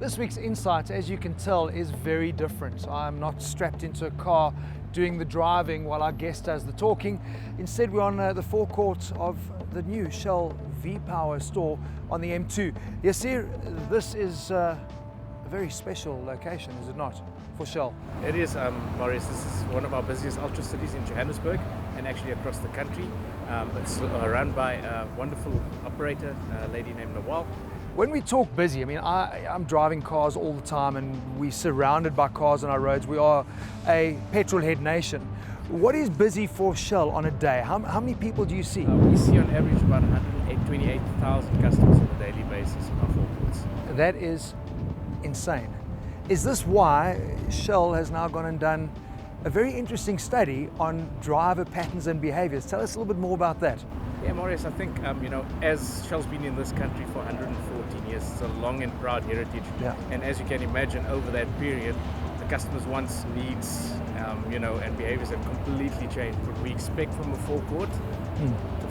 This week's Insight, as you can tell, is very different. I'm not strapped into a car doing the driving while our guest does the talking. Instead, we're on the forecourt of the new Shell V-Power store on the M2. Yaasier, this is a very special location, is it not, for Shell? It is, Maurice. This is one of our busiest ultra cities in Johannesburg and actually across the country. It's run by a wonderful operator, a lady named Nawal. When we talk busy, I mean, I'm driving cars all the time and we're surrounded by cars on our roads. We are a petrol head nation. What is busy for Shell on a day? How many people do you see? We see on average about 128,000 customers on a daily basis in our forecourts. That is insane. Is this why Shell has now gone and done a very interesting study on driver patterns and behaviors? Tell us a little bit more about that. Yeah, Maurice, I think, as Shell's been in this country for 114 years, it's a long and proud heritage. Yeah. And as you can imagine, over that period, the customers' wants, needs, and behaviors have completely changed. What we expect from a forecourt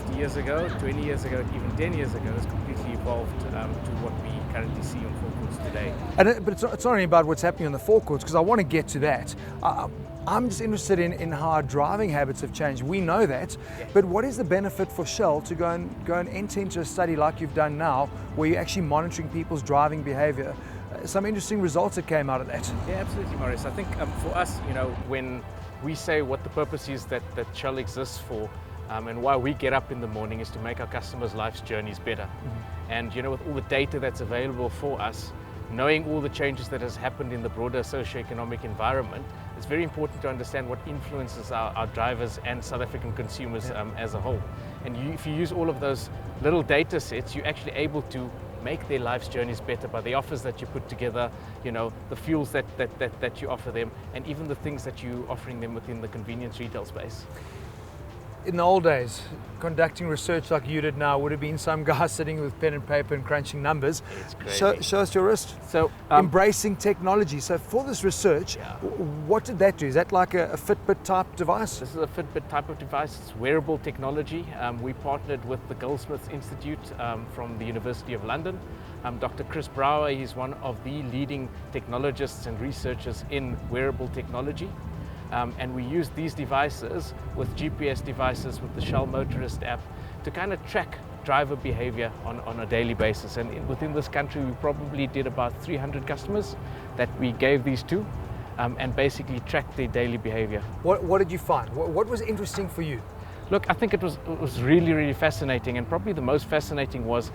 50 years ago, 20 years ago, even 10 years ago, has completely evolved to what we currently see on forecourts today. But it's not only about what's happening on the forecourts, because I want to get to that. I'm just interested in how our driving habits have changed. We know that, but what is the benefit for Shell to go and enter into a study like you've done now, where you're actually monitoring people's driving behavior? Some interesting results that came out of that. Yeah, absolutely, Maurice. I think for us, when we say what the purpose is that Shell exists for, and why we get up in the morning is to make our customers' life's journeys better. And with all the data that's available for us, knowing all the changes that has happened in the broader socio-economic environment, it's very important to understand what influences our drivers and South African consumers as a whole. And if you use all of those little data sets, you're actually able to make their life's journeys better by the offers that you put together, the fuels that you offer them, and even the things that you're offering them within the convenience retail space. In the old days, conducting research like you did now would have been some guy sitting with pen and paper and crunching numbers. It's crazy. Show us your wrist. So, embracing technology. So for this research, what did that do? Is that like a Fitbit type device? This is a Fitbit type of device. It's wearable technology. We partnered with the Goldsmiths Institute from the University of London. Dr. Chris Brower, he's one of the leading technologists and researchers in wearable technology. And we use these devices with GPS devices, with the Shell Motorist app, to kind of track driver behavior on a daily basis. And within this country, we probably did about 300 customers that we gave these to, and basically tracked their daily behavior. What did you find? What was interesting for you? Look, I think it was really, really fascinating, and probably the most fascinating was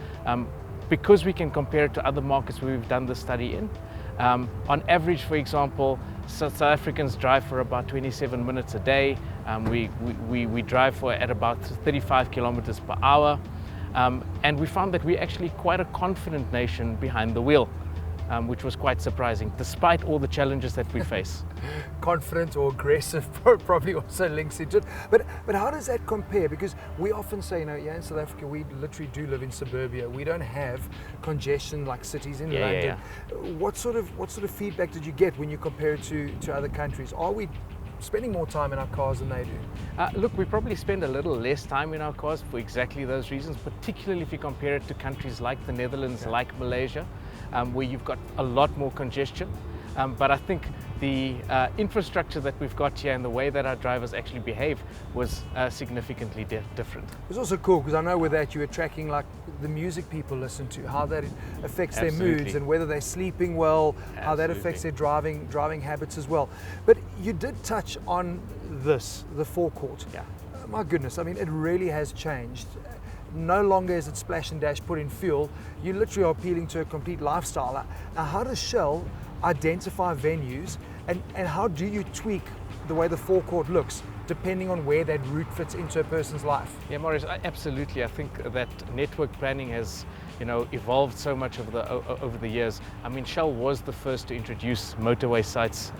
because we can compare it to other markets where we've done the study in. On average, for example, South Africans drive for about 27 minutes a day. We drive at about 35 kilometers per hour. And we found that we're actually quite a confident nation behind the wheel, which was quite surprising, despite all the challenges that we face. Confident or aggressive probably also links into it. But how does that compare? Because we often say, in South Africa, we literally do live in suburbia. We don't have congestion like cities in London. What sort of feedback did you get when you compare it to other countries? Are we spending more time in our cars than they do? Look, we probably spend a little less time in our cars for exactly those reasons, particularly if you compare it to countries like the Netherlands, like Malaysia, where you've got a lot more congestion. But I think the infrastructure that we've got here and the way that our drivers actually behave was significantly different. It was also cool because I know with that you were tracking like the music people listen to, how that affects their moods and whether they're sleeping well, how that affects their driving habits as well. But you did touch on the forecourt. Yeah. My goodness, I mean, it really has changed. No longer is it splash and dash, put in fuel. You literally are appealing to a complete lifestyle. Now, how does Shell identify venues and how do you tweak the way the forecourt looks depending on where that route fits into a person's life? Yeah, Maurice, absolutely. I think that network planning has evolved so much over the years. I mean, Shell was the first to introduce motorway sites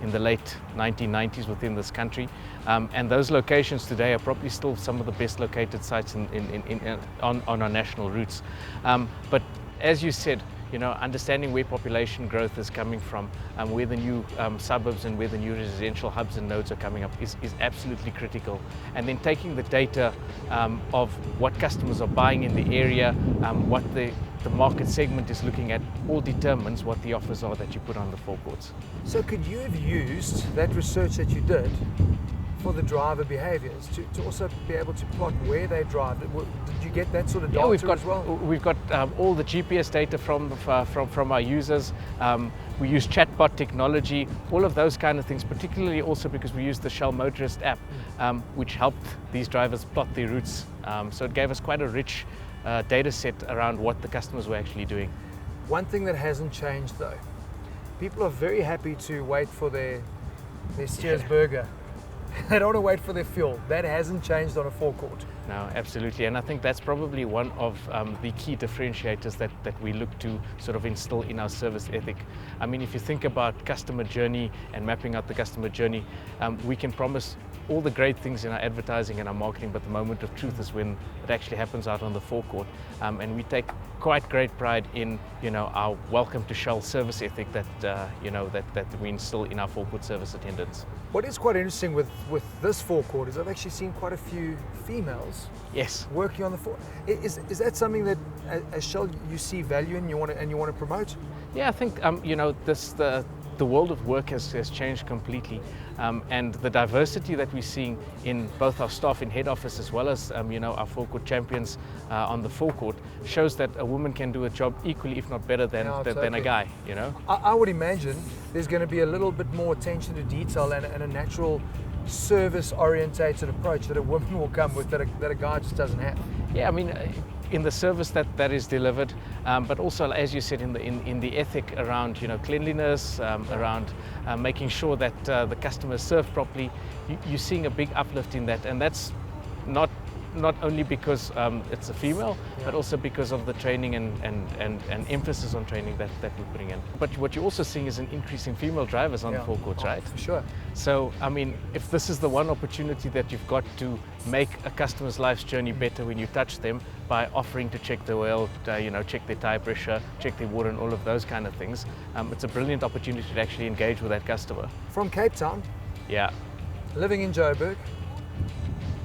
in the late 1990s within this country, and those locations today are probably still some of the best located sites on our national routes. But as you said, understanding where population growth is coming from, where the new suburbs and where the new residential hubs and nodes are coming up is absolutely critical. And then taking the data of what customers are buying in the area, what the the market segment is looking at all determines what the offers are that you put on the forecourts. So could you have used that research that you did for the driver behaviours to also be able to plot where they drive? Did you get that sort of data as well? We've got all the GPS data from our users. We use chatbot technology, all of those kind of things, particularly also because we use the Shell Motorist app, which helped these drivers plot their routes. So it gave us quite a rich data set around what the customers were actually doing. One thing that hasn't changed though, people are very happy to wait for their Steers burger. They don't want to wait for their fuel. That hasn't changed on a forecourt. No, absolutely. And I think that's probably one of the key differentiators that we look to sort of instill in our service ethic. I mean, if you think about customer journey and mapping out the customer journey, we can promise all the great things in our advertising and our marketing, but the moment of truth is when it actually happens out on the forecourt. And we take quite great pride in, our welcome to Shell service ethic that we instill in our forecourt service attendants. What is quite interesting with this forecourt is I've actually seen quite a few females working on the forecourt. Is that something that as Shell you see value in, you want to promote? Yeah, I think the world of work has changed completely, and the diversity that we're seeing in both our staff in head office as well as our forecourt champions on the forecourt shows that a woman can do a job equally, if not better than a guy. I would imagine there's going to be a little bit more attention to detail and a natural service-orientated approach that a woman will come with that a guy just doesn't have. Yeah, I mean, in the service that is delivered, but also, as you said, in the ethic around cleanliness, around making sure that the customers serve properly, you're seeing a big uplift in that, and that's not only because it's a female, but also because of the training and emphasis on training that we bring in. But what you're also seeing is an increase in female drivers on the forecourts, right? For sure. So, I mean, if this is the one opportunity that you've got to make a customer's life's journey better when you touch them by offering to check the oil, check their tire pressure, check their water and all of those kind of things, it's a brilliant opportunity to actually engage with that customer. From Cape Town? Yeah. Living in Joburg?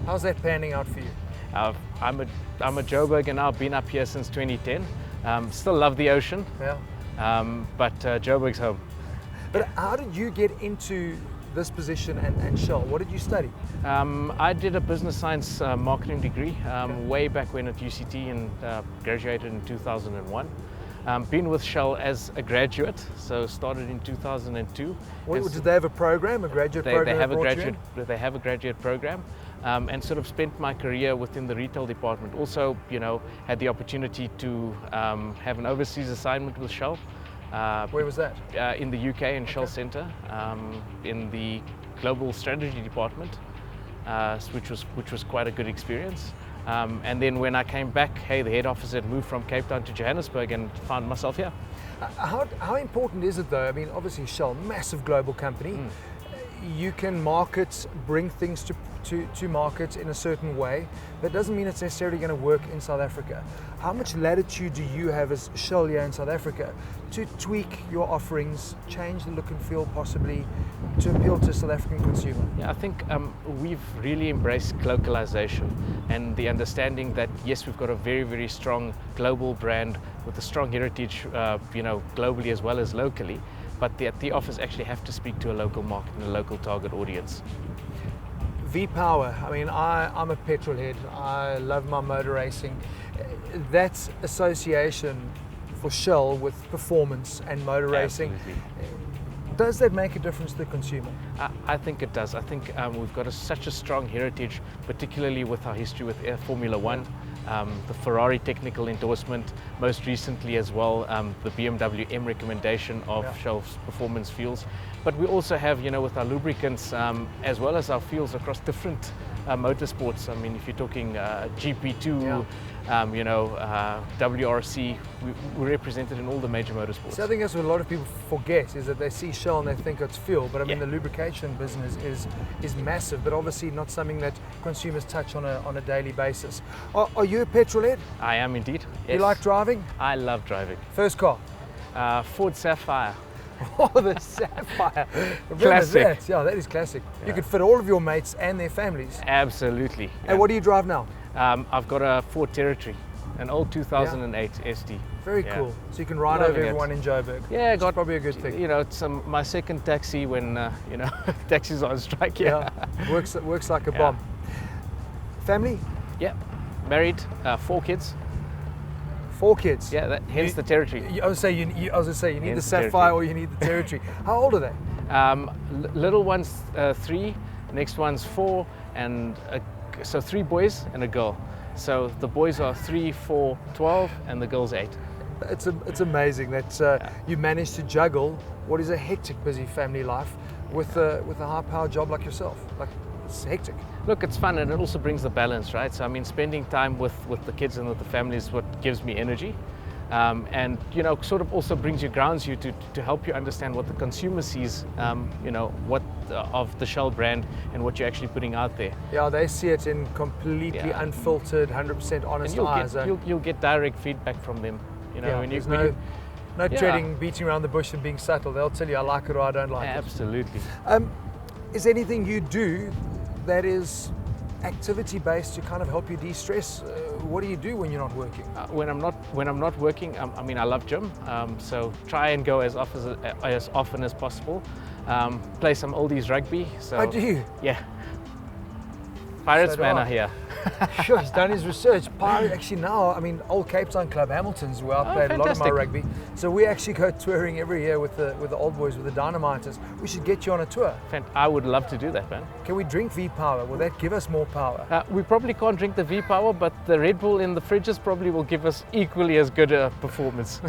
How's that panning out for you? I'm a Joburger now. I've been up here since 2010. Still love the ocean. Yeah. But Joburg's home. But how did you get into this position and Shell? What did you study? I did a business science marketing degree way back when at UCT and graduated in 2001. Been with Shell as a graduate, so started in 2002. Did they have a program, a graduate program? They have a graduate program, and sort of spent my career within the retail department. Also, had the opportunity to have an overseas assignment with Shell. Where was that? In the UK in Shell Centre, in the global strategy department, which was quite a good experience. And then when I came back, the head office had moved from Cape Town to Johannesburg and found myself here. How important is it though? I mean, obviously Shell, massive global company. You can bring things to market in a certain way. That doesn't mean it's necessarily going to work in South Africa. How much latitude do you have as Shell here in South Africa to tweak your offerings, change the look and feel possibly to appeal to a South African consumer? Yeah, I think we've really embraced localization and the understanding that yes, we've got a very, very strong global brand with a strong heritage, globally as well as locally. But the offers actually have to speak to a local market and a local target audience. V-Power, I mean, I'm a petrol head. I love my motor racing. That association for Shell with performance and motor racing, does that make a difference to the consumer? I think it does. I think we've got such a strong heritage, particularly with our history with Formula One. The Ferrari technical endorsement, most recently as well, the BMW M recommendation of Shell's performance fuels. But we also have, with our lubricants, as well as our fuels across different motorsports. I mean, if you're talking GP2, WRC, we're represented in all the major motorsports. So I think that's what a lot of people forget, is that they see Shell and they think it's fuel, but I mean the lubrication business is massive, but obviously not something that consumers touch on a daily basis. Are you a petrol head? I am indeed. Yes. You like driving? I love driving. First car? Ford Sapphire. Oh, the Sapphire. Classic. That? Yeah, that is classic. Yeah. You could fit all of your mates and their families. Absolutely. And what do you drive now? I've got a Ford Territory. an old 2008 SD. Very Yeah. cool. So you can ride Loving over it. everyone in Joburg. Yeah, Which is probably a good thing. You know, it's my second taxi when taxis are on strike. Yeah. Works like a Yeah. bomb. Family? Yeah. Married, 4 kids. 4 kids. Yeah, hence the territory. I was gonna say you need the Hence the sapphire territory. or you need the territory. How old are they? Little one's 3, next one's 4, and so 3 boys and a girl. So the boys are 3, 4, 12, and the girl's 8. It's amazing that you managed to juggle what is a hectic, busy family life with a high-powered job like yourself. Like, it's hectic. Look, it's fun, and it also brings the balance, right? So I mean, spending time with the kids and with the family is what gives me energy. And sort of also grounds you to help you understand what the consumer sees, what of the Shell brand and what you're actually putting out there. Yeah, they see it in completely unfiltered, 100% honest And eyes. you'll get direct feedback from them. There's no treading, beating around the bush and being subtle. They'll tell you I like it or I don't like it. Absolutely. Is there anything you do that is activity-based to kind of help you de-stress? What do you do when you're not working? When I'm not working, I love gym, so try and go as often as possible. Play some oldies rugby. So, Oh, do you? Yeah. Pirates So do man I. are here. Sure, he's done his research. Pirate, actually now, Old Cape Town Club, Hamilton's where I played a lot of my fantastic. rugby. So we actually go touring every year with the old boys, with the Dynamiters. We should get you on a tour. I would love to do that, man. Can we drink V-Power? Will that give us more power? We probably can't drink the V-Power, but the Red Bull in the fridges probably will give us equally as good a performance.